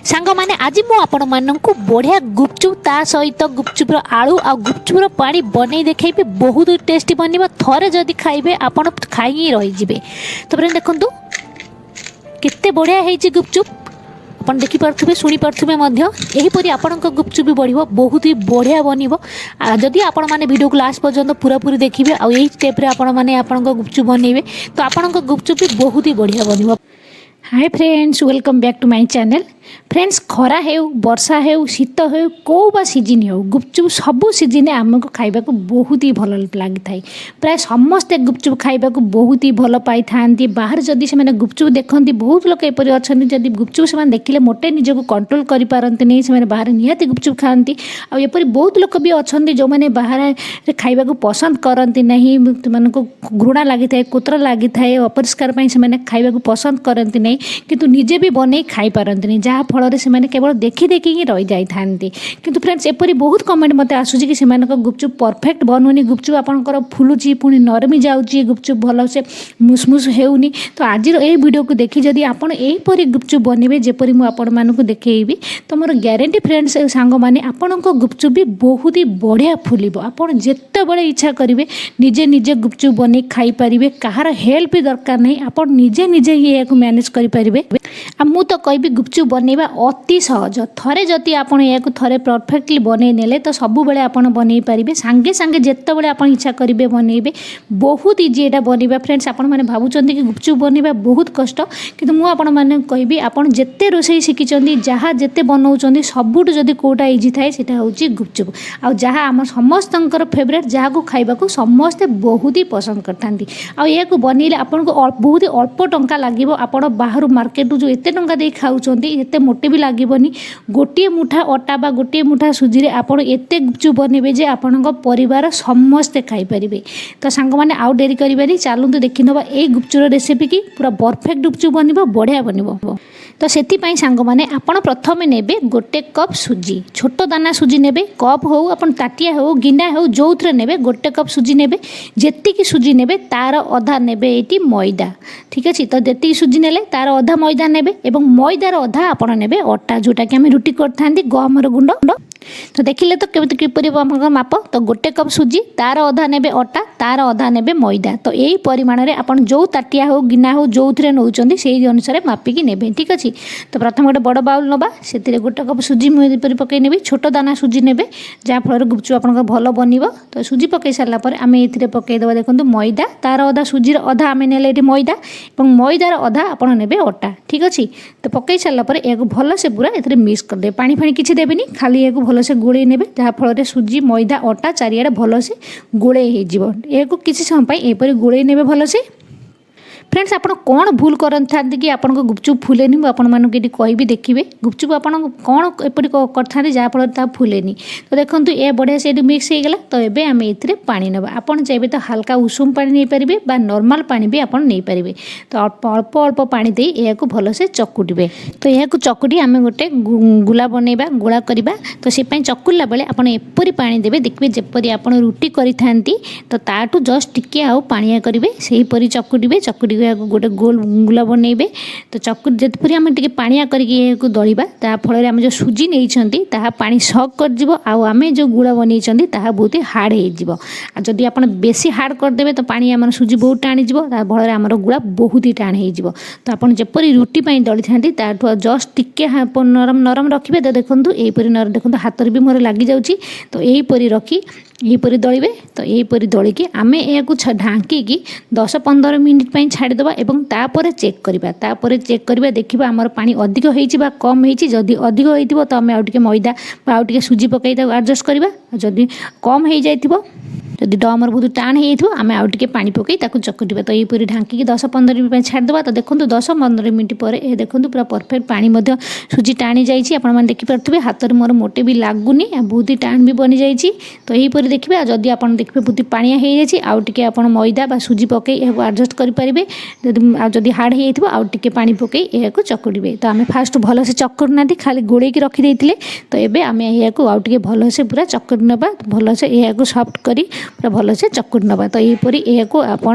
सांग मैंने आज मुझे बढ़िया गुपचुप ता सहित गुपचुपर आलू आ गुपचुपर पानी बनई देखी बहुत टेस्टी बन थे जदि खाइबे आप खाई रही। तो देखु केते बढ़िया है गुपचुप आप देखिपे शुणी पारे आपण गुपचुप भी बढ़ बहुत ही बढ़िया बन जदि आपण मैंने वीडियो को लास्ट पर्यंत पूरा पूरी देखिए आ स्टेप आप गुपचुप बनइबे तो आपण गुपचुप भी बहुत ही बढ़िया बन। Hi friends, welcome back to my channel. Friends, खरा हो वर्षा हो शीत हो कौ बा सीजन हो गुपचुप सबू सीजन आमको खाइबा को बहुत ही भल लगी था। प्राय समस्ते गुपचुप खाइबा को बहुत ही भल पाई था। बाहर जदि से गुपचुप देखते बहुत लोग एपरी अच्छा जदि गुपचुप से देखिले मोटे निजक कंट्रोल कर पारती नहीं से बाहर निहाती गुपचुप खाती। आपर बहुत लोग भी अच्छा जो मैंने बाहर खाइबा को पसंद करती नहीं, को घृणा लगी था, कोतरा लगी था, अपरिष्कार से खाइबा को पसंद करती नहीं किंतु निजे भी बन खाई पारती नहीं जहाँ फल से केवल देखी देखी ही रही जाती। किंतु फ्रेंड्स एपरी बहुत कमेंट मत आसूँ कि गुपचुप परफेक्ट बनूनी, गुपचुप आपंकर फुलुची पुणी नरमी जाऊँगी, गुपचुप भल से मुसमुस होनी। तो आज ये वीडियो को देखी जदि आपड़ यहीपरी गुपचुप बनइबे जेपरी मुझे देखी तो मोर ग्यारंटी फ्रेंड्स सांग मैंने आपण गुपचुप भी बहुत ही बढ़िया फुल। आपड़ जिते बड़े इच्छा करेंगे निजे निजे गुपचुप बन खाई पारे, कहार हेल्प भी दरकार नहीं, आप निजे निजे ही यह मैनेज करेंगे। मु तो कहबी गुपचुप बनइबा अति सहज। थरे जदि आपड़ या थे परफेक्टली बनई नेले तो सब बेले आप बनई पारे, सांगे सांगे जिते बड़े आप इच्छा करेंगे बनइबे बहुत इजी यहाँ बनइबा। फ्रेंड्स आपण मैंने भावुं कि गुपचुप बनइबा बहुत कष्ट किंतु मु आपण मैंने कहबी आप जिते रोषे शिखी जहाँ जिते बनाऊँ सबुठ जदि कौटा इजी थाए सेटा होची गुपचुप आ जहाँ आम समस्त फेवरेट जहाँ को खाइबा को समस्ते बहुत ही पसंद करते। आ बनइले आपन को बहुत ही अल्प टंका लगे। आप बाहर मार्केट जो एते टंका दे खाऊँ एते मोटे भी लगभग गोटे मुठा अटा बा गोटे मुठा सुजी आपड़ एते गुपचुप बनइबे जे आपण परिवार समस्ते खाई पारिबे। तो सांग माने आउ डेरी करिबानी चलतु देखि नबा ए गुपचुप रेसिपी की पूरा परफेक्ट गुपचुप बनिबो बढ़िया बनिबो। तो सेतिपाई सांग माने आपण प्रथमे नेबे गोटे कप सुजी, छोट दाना सुजी नेबे, कप हो अपन ताटिया हो गिना हो जो थे नेबे गोटे कप सुजी नेबे। जेतिकी सुजी नेबे तार अधा नेबे एटी मैदा, ठीक अच्छे। तो जेतिकी सुजी नेले तार अधा मैदा नेबे एवं मैदार अधा आपण नेबे अटा जोटा कि आम रुटी करथांती गहमर गुंड। तो देखिले तो केमती किपरि माप। तो गोटे कप सुजी तार अधा नेबे अटा तार अधा नेबे मैदा। तो यही परिमाण में आपन जो ताटिया हो गिना हो जो थे नौकरी से अनुसार मापिकी नेबे, ठीक अच्छे। तो प्रथम गोटे बड़ बाउल नवा से गोटे कप सुजी मुझे पकई नेबी, छोट दाना सुजी नेबे जहाँ फल गुपचुप आपन भल बन। तो सुजी पकई सारापर आम ये पकईदेवा देखो मैदा तार अधा सुजीर अधा आम ने मैदा और मैदार अधा आपड़ ने अटा, ठीक अच्छे। तो पकई सारापर यह भल से पूरा ये मिक्स करदे, पानी फाणी किसी देवेनि, खाली यह भल से गोले नेबे जहाँ फल सुजी मैदा अटा चारिआडे भल से गोले हो किसी समय यहपरी गोले नेबे भल से। फ्रेंड्स आप कौन भूल करते कि आप गुपचुप फुलेनी मुझे कहबी देखिए गुपचुप आप कौन एपरी करते जहाँफल फुलेनी। तो देखो ये बढ़िया से मिक्स हो गला। तो ये आम ये पानी नवा, आप चाहिए तो हल्का उषुम पानी नहीं पारे बा नॉर्मल पानी भी आप नहीं पारे। तो अल्प अल्प पानी दे यह भल से चकुटे। तो यह चकुटी आम गोटे गुला बनइबा गोला करवा। तो से चकुला बेले आप एपरी पानी देवे देखिए जपरी आप रुटी करी तो ताठू जस्ट टिके आउ पानिया करेंगे सेहीपरी चकुटे। चकुटी गोटे गोल गुला बनइबे। तो चकुट जितपुरी आम टे पानिया करके दलिबा ताफल आम जो सुजी नहीं पानी सक कर आम जो गुड़ा बनई बहुत ही हार्ड हो। जदि आप बेसी हार्ड करदे तो पानी आम सुजी बहुत टाणी फल आम गुड़ा बहुत ही टाण हो। तो आप जपरी रुटी दली था जस्ट टिके नरम नरम रखिए। तो देखो यहीपरी नरम देखो हाथ भी मोर लगी जाऊँगी। तो यहीपरी रखी यहीपरी दलिबे। तो यहीपरी दलिकी आम यह ढांकी 10-15 मिनिट छाड़ीदेवा एवं तापर चेक करवा। चेक करवा देखा आमर पानी अधिक हो कम हो। जदि अधिक हो तो आम आउटे मैदा आउ टे सुजी पकई एडजस्ट करवा। जदि कम हो जाइथिबो जदि डमर बहुत टाण हो आम आउ टे पानी पकई चकुटा। तो यहीपरी ढांकी 10-15 मिनिट छाड़ीदेवा। तो देखो 10-15 मिनिट पर यह देखो पूरा परफेक्ट पानी सुजी टाणी जाइए। आपने देखिपे हाथ में मोर मोटे भी लगुनि बहुत ही टाण भी बनी जाइए। तो यहीपरी देखिए जदि आप देखिए बहुत पानिया हो जाए आउ टे आप मैदा बा सुजी पकई यह एडजस्ट करेंगे। जदि हार्ड हो आउ टे पानी पकई यह चकुटे। तो आम फास्ट भल से चकुटना खाली गोड़े रखी। तो ये आम यह आउ टे भल से पूरा चकुट नवा भल से यह सॉफ्ट करी पूरा भल से चकुट नवा। तो यहीपरी यह आप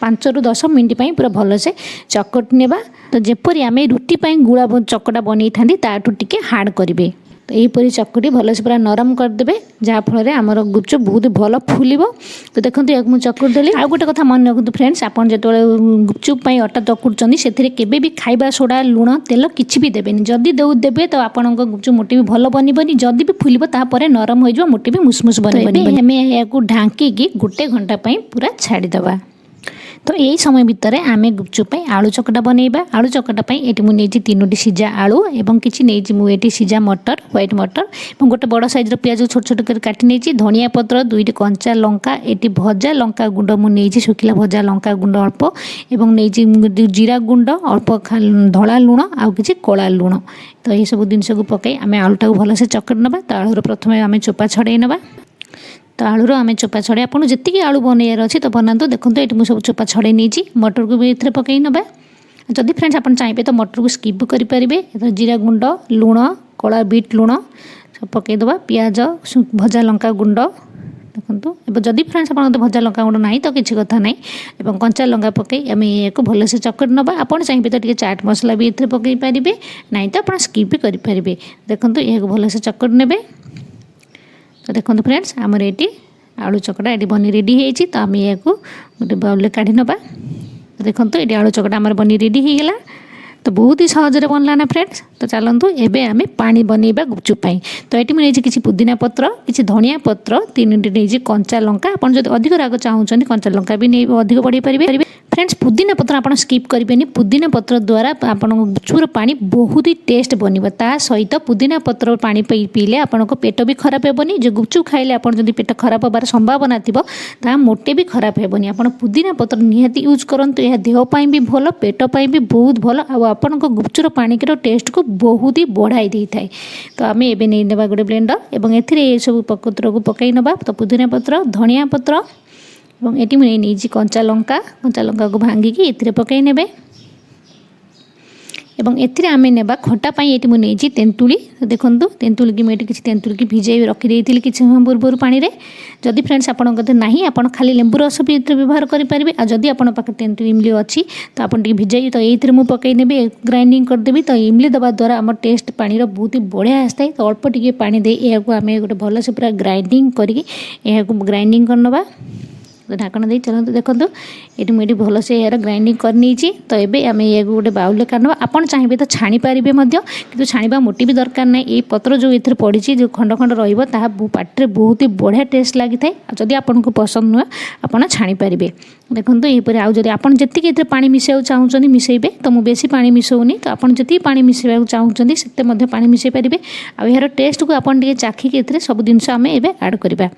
5 ରୁ 10 मिनिट पूरा भल से चकुट नेबा। तो जेपरी आम रुटी गुड़ा चकटा बनई था ताठू टिके हार्ड करेंगे। तो यहीपरी चकटी भलसे पूरा नरम करदे जहाँफल आमर गुपचुप बहुत भल फुल। तो देखो या मुझे चकुड़ देली। आउ गोटे कथा मन रखु फ्रेंड्स, आप जो गुपचुप अटा चकुड़ से केबे भी खाइबा सोडा लुण तेल किसी भी देवेनि। जदि देवे तो आपण गुपचुप मोटे भी भल बनबनी, जदि भी फुल तापर नरम हो मोटे भी मुसमुस बनबनी। आम या ढांकी गोटे घंटा पूरा छाड़ीदे। तो यही समय भितर आम गुपचुप आलू चकटा बनइबा। आलू चकटा ये मुझे 3टी सीझा आलू और किसी मुझे सीझा मटर व्हाइट मटर और गोटे बड़ साइज्र पियाज छोट छोट कर काटी नहीं, धनिया पत्र 2टी कंचा लंका, ये भजा लंका गुंड मुझे शुखिला भजा लंका गुंड अल्प और नहीं जीरा गुंड अल्प धला लुण आउ कि कला लुण। तो ये सब जिनस को पकई आम आलूटा भलसे चकटी नवा। तो आलूर प्रथम आम चोपा छड़े नवा। तो आलूर आम चोपा छड़े आपको जी आलू बनइबार अच्छे तो बनातु। देखो ये मुझे सब चोपा छड़े नहीं, मटर को भी ये पकई नवा। जदि फ्रेंड्स आप चाहिए तो मटर को स्किप करेंगे। जीरा गुंड लुण कला बीट लुण सब पकईदे, पियाज भजा लंका गुंड देखो। जदि फ्रेंड्स आप भजा लंका गुंड ना तो किसी कथा ना, और कंचा लंका पकई आम या भलसे चकटी नवा। आप चाहिए तो ये चाट मसला भी ये पकई पारे ना, तो आप स्किप भी करेंगे। देखो या भलसे चकटी ने। तो देखो फ्रेंड्स आमर ये आलू चकटा ये बनी रेडी होती। तो आम या गोटे बाउल काढ़ी नवा। देखो ये आलू चकटा आमर बनी रेडी होगला। तो बहुत ही सहजरे बनला ना फ्रेंड्स। तो चलतु एबे आम पानी बनइबा गुपचुप। तो ये मुझे किसी पुदीना पत्र किसी धनिया पत्र 3टी नहीं कंचा लंका, आप अधिक राग चाहते कंचा लंका भी नहीं अधिक बढ़ी पारे। फ्रेंड्स पुदीना पत्र आप स्किप करेंगे। पुदीना पत्र द्वारा आप गुपचुपर पानी बहुत ही टेस्ट बन। ता सहित पुदीना पत्र पानी पीले आपण पेट भी खराब हेबनी। जो गुपचुप खाइले आप पेट खराब होबार संभावना थी ता मोटे भी खराब हेबनी। आप पुदीना पत्र निहाती यूज करंतु, यह देहपाई भी भल पेट भी बहुत भल आपण गुपचुर पानी टेस्ट को बहुत ही बढ़ाई दे थाए। तो आम एबे नहीं नेबा गोटे ब्लेंडर और ए सब पत्र को पकई नवा। तो पुदीना पत्र धनिया पत्र और ये मुझे नहीं कंचा लंका को भांगिकी ये पकई ने। एवं एथिरे आमे नेबा खटा पाई ये मुझे नहीं तेंतुली। देखो तेंतुली की मुझे किसी तेंतुली की भिजाई रखी किसी समय पूर्व पानी रे। जदि फ्रेंड्स आपन नहीं आप खाली लेंबू रस भी व्यवहार करेंगे। और जदि आप तेंतुली इमली अच्छी तो आप भिजाई तो ये मुझे पकई ने ग्राइंडिंग करदेवी। तो इमली दबा द्वारा आम टेस्ट पानी बहुत ही बढ़िया आसता है। तो अल्प टिके पानी दे यह आम गोटे भलसे पूरा ग्राइंडिंग करके ग्राइंडिंग करनवा। तो ढाकण दे चलते देखो ये मुझे भलसे यार ग्राइंडिंग करनी। तो ये आम या गोटे बाउल काढ़वा। आपड़ चाहिए तो छाणी पारे कि छाणा मोटी भी दरकार ना। ये पत्र जो ये पड़ी जो खंड खंड पाटे बहुत ही बढ़िया टेस्ट लगी था। जदि आपको पसंद नुह आप छाणी पारे। देखो यहीपर आदि आप जी पानी मिसाइक चाहते मिसेबे। तो मुझे बेसी पानी मिसाऊनी। तो आप जी पानी मिसाइक चाहते से पानी मिसाई पारे। आ यार टेस्ट को आपड़ चाखिक सब जिन आम ए आड करवा।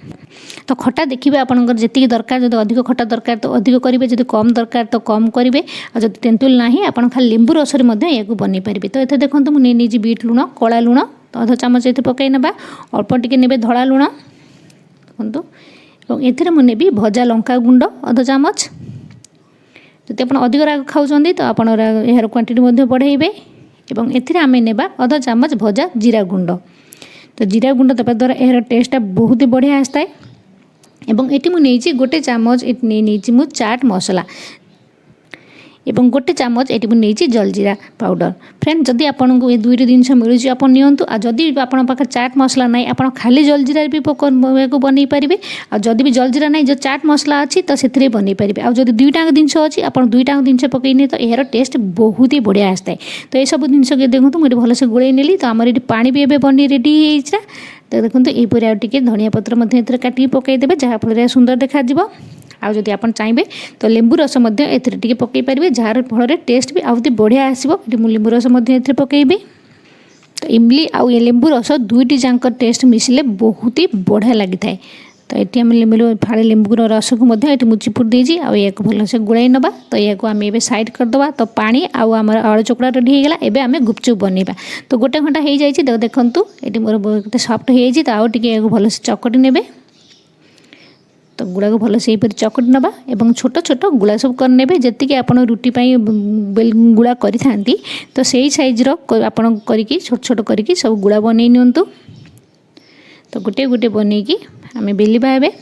तो खटा देखिए आपंकर जी दरकार, जो अधिक खटा दरकार तो अधिक करेंगे, जो कम दरकार तो कम करेंगे। और जब तेंतुल ना आप खाली लेंबू रस या बनई पारे। तो ये देखो मुझे नहीं बीट लुण कला लुण तो अध चामच ये पकई ना। अल्प टिके ने धला लुण देखो। और ये मुझे भजा लंका गुंड अध चामच। जब आप अधिक राग खाऊँ तो आप यार क्वांटिटी बढ़ाइबे। और ये आम नेबा अध चामच भजा जीरा गुंड। तो जीरा गुंड दबा द्वारा यार टेस्टा बहुत ही बढ़िया आसता है। एवं ये मुझे गोटे चामच नहीं चाट मसला एवं गोटे चामच ये मुझे जलजीरा पाउडर। फ्रेंड जदि आपको ये दुईट जिन मिलूँ आप नियंतु। जदि आप चाट मसला ना आप खाली जलजीरा भी बनई पारे। और जदि भी जलजीरा ना जो चाट मसला अच्छी तो से बनई पारे। और जब दुईटा जिनस अच्छी आप दुईटा जिनस पकईने तो यार टेस्ट बहुत ही बढ़िया आसता है। तो ये सब जिन देखो मुझे भलसे गोल नेली। तो आमर ये पानी भी एबे बनी रेडी होइछा। तो देखो यहीपर आउ टिके धनिया पत्र काटिकी पकईदेवे जहाँफल सुंदर देखा। आउ जदि आप चाहिए तो लेंबू रस ए पकई पारे जार फल टेस्ट भी आउती बढ़िया आसो। लेंबू रस पकईबे। तो इमली आउ लेंबू रस दुईटी जाक टेस्ट मिसिले बहुत ही बढ़िया लगी था। तो ये आम लेंबू फाड़े लेंबू रस को मुझे चिपुड़ देजी या भलसे गोलाई नवा। तो या आम ए साइड करदे। तो पानी आम आलू चकड़ा रेडी होगा। एबे आम गुपचुप बनइबा। तो गोटे घंटा हो जाए। तो देखो ये मोर गोटे सफ्ट हो जाए। तो आउ टे भलसे चकटी ने। तो गुड़ा को भलसे यहीपर चकटी नवा। और छोट छोट गुड़ा सब करने जी आप रुटी गुड़ा करी तो सही साइज्र आप छोट छोट करके सब गुड़ा बनई नियंतु। तो गोटे गोटे बनईकी आम बेलिबा एबे।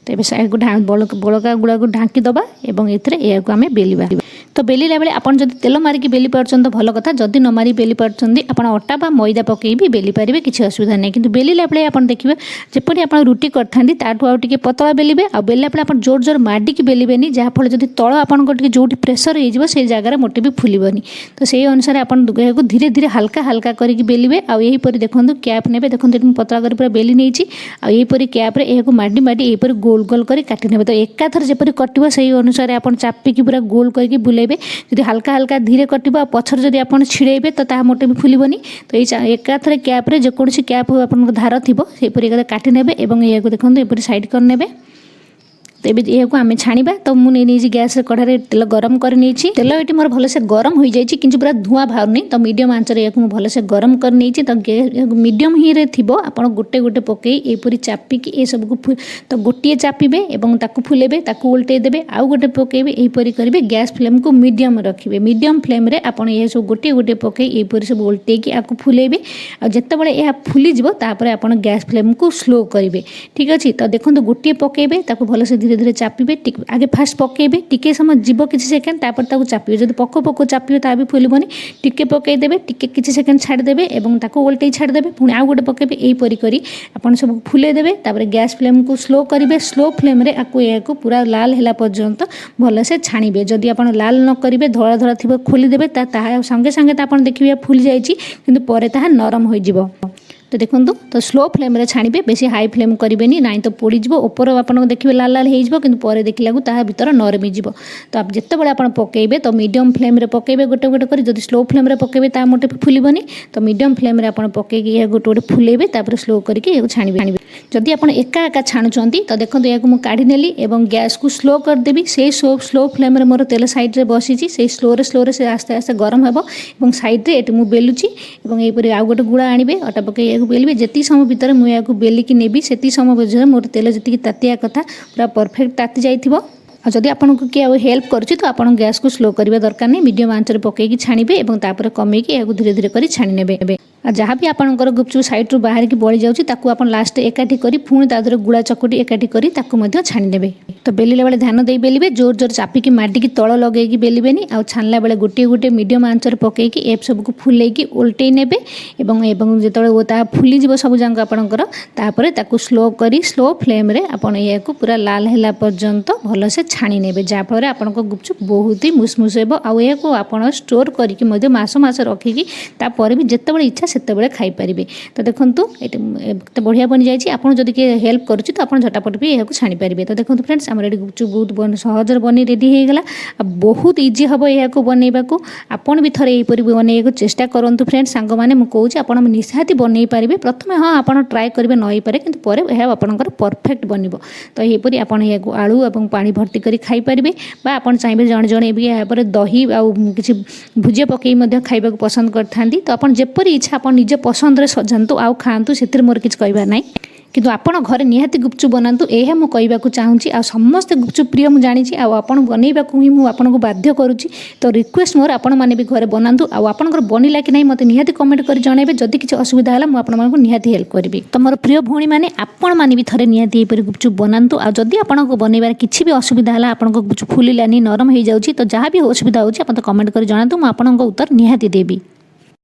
तो ये बड़का गुड़ा को ढांकी दबा और ये आम बेलिबा। तो बेलिला बेले आप जब तेल मारिक बेली पार्छन तो भल कथा, जदि न मारी बेली पार्छन आप अटा बा मैदा पकई भी बेली पारे, किसी असुविधा नहीं। कि बेलिला बेले आप देखिए जपरी आप रुटी करते ताठू आउ टिके पतला बेलिबे, आ बेलिला बेले आप जोर जोर माडिक बेलिबेनी, जहाँफल जब तल आपंकर जो प्रेसर हो जगार मोटे भी फुलबनी। तो से अनुसार आप धीरे धीरे हल्का हल्का करके बेलिबे। आईपरी देखो कैप ने देखो पतला कर पूरा बेली नहीं, आईपरी कैप्रे यह माडी माडी यहपरी गोल गोल कर काटी ने। तो एकाथर जपरी कटो से अनुसार आप चापिकी पूरा गोल करके बुलेबे। जदि हल्का हल्का धीरे कटिब पछर जदि आप छिड़ेबे तो ता मोटे भी फुलबनी। तो ये एकाथर कैप्रे जेकोसी कैप आप धार थी से काटी नेबे और यह देखो ये साइड कर नेबे। तो ये आम छाणा। तो मुझे गैस कढ़ाई तेल गरम कर तेल ये मोर भलसे गरम हो जाए कि पूरा धुआं बाहर नहीं। तो मीडियम आंचर या भलसे गरम कर तो मीडियम ही थी आप गोटे गोटे पकई यहपरी चापिकी ये सब को तो गोटे चापिबे और फुलेबे उल्टे देवे आउ गोटे पकईबे यहपरी करेंगे। गैस फ्लेम को मीडियम रखिए। मीडियम फ्लेम रे आपन ये सब गोटे गोटे पकई यहपरी सब उल्टेकी आपको फुलेबे। और जितेबाला यह फुलीज आप गैस फ्लेम को स्लो करेंगे। ठीक अच्छे। तो देखो गोटे पकईबे भलसे धीरे धीरे चापिबे। आगे फास्ट पकईबे टिके समय जीव किसी सेकेंड तापर चापिबे। जब पक पक चापिबे ता भी फुलबनी। टिके पकईदेवे टिके किसी सेकेंड छाड़देवे और उल्टे छाड़देवे पुणी आउ गोटे पकईबे यहपरी करी आपन सब फुलेदेवे। तापर गैस फ्लेम को स्लो करेंगे। स्लो फ्लेम रे आपको पूरा लाल है पर्यंत भलसे छाणीबे। जदि आप लाल न करेंगे धला धला थी खोलीदेवे संगे संगे तो आप देखिए फुली जाइए नरम हो। तो देखो तो स्लो फ्लेम रे छाणीबे, बेसी हाई फ्लेम करेंगे ना तो पोड़ीज ऊपर आप देखिए लाल लाल हो देखला ता भर नरम हो। तो आप जिते बड़े आप पकईबे तो मीडियम फ्लेम रे पकईबे गोटे गोटे कर। जब स्लो फ्लेम रे पकईबे ता मोटे फुलबनी। तो मीडियम फ्लेम रे आप पकईकी गोटे गोटे फुलेबे तापर स्लो करके छाणीबे। जदि आप एका एका छाणुचंती तो देखो या काढ़ी नेली और गैस को स्लो करदेवी। से स्लो फ्लेम रे मोर तेल साइड रे बसी से स्लो से आस्ते आस्ते गरम हे और साइड रे ये बेलुची और यहपरी आउ गोटे गुड़ा आनिबे अटा पकई बेलिबे। जी समय भितर मुझे बेलिकी नेबी से समय मोर तेल जी तातिया कथा पूरा परफेक्ट ताति जाइथिबो। और जदि आपको किए हेल्प करुच्ची तो आप गैस को स्लो करने दरकार नहीं। मीडियम आंचर पकईकी छाणीबे और कमेकी या धीरे धीरे कर छाणी नेबे। आ जहाँ भी आपंकर गुपचुप साइड रू बाहर की बड़ी जाऊँगी ताकू आप लास्ट एकाठी करी पुणी तादर गुड़ा चकुटी एकाठी करी ताकू छाणी नेबे। तो बेलिला बेले ध्यान दे बेलिबे। जोर जोर चापिकी माटिकी तल लगेगी बेलिबेनी। आ छाणला बेले गोटे गोटे मीडियम आंचर पकईकी ए सबको फुलेकी उल्टे नेबे और जो ता फुलीज सब जाक आपंकर तापर ताकू स्लो करी स्लो फ्लेम रे आपन या पूरा लाल है पर्यंत भलसे छाणी नेबे। जहाँफल आपन गुपचुप बहुत ही मुसमुस हेबो। आउ या आप स्टोर करके मास मास रखिकी तापर भी जितेबाला इच्छा सेतेबेले खाई पारिबे। तो देखंतु एते बढ़िया बनि जाइछि। आपन जदि के हेल्प करूछि तो आपन झटापट भी एहाकु छाणी पारिबे। तो देखंतु फ्रेंड्स हमर एडी गुपचुप बहुत सहज बनी रेडी हे गेला। बहुत इजी हबो एहाकु बनेबाकू। आपन भी थरे एपरि बनेबाकू चेष्टा करंतु फ्रेंड्स। सांग माने मु कहूछि आपन निहाती बनै पारिबे। प्रथमे हां आपन ट्राई करिवे नई पारे किंतु परे एहा आपनकर परफेक्ट बनिबो। तो एपरि आपन एहाकु आलू एवं पानी भर्ती करी खाई पारिबे बा आपन चाहिबे जण जण भी एहा पर दही आ किछि भुजिया पकई मध्ये खाइबाकू पसंद करथांती। तो आपन जेपरि इच्छा आपन निजे पसंद रे सजातु आउ खातु से मोर किसी कहबार ना किंतु आपण घरे निहाती गुपचुप बनातु यह मुझे कहवाक चाहूँगी। आ समस्त गुपचुप प्रिय मुझे जानी आपन बनैबाक ही मुझे बाध्य करुच्ची। तो रिक्वेस्ट मोर आपण मैंने भी घरे बनातु आपंकर बनला कि नहीं मत निहाती कमेंट कर जनइबे। जदि किसी असुविधा है मुझे निहाती हेल्प करी। तो मोर प्रिय भौणी मैंने आपण मैंने भी थरे निहाती एपरि गुपचुप बनातु। आ जदि आपको बनइबार किसी भी असुविधा है आपन गुपचुप फुलिलानी नरम हो जाऊँगी तो जहाँ भी असुविधा होती कमेंट कर जनातु मुझे उत्तर निहाती देवी।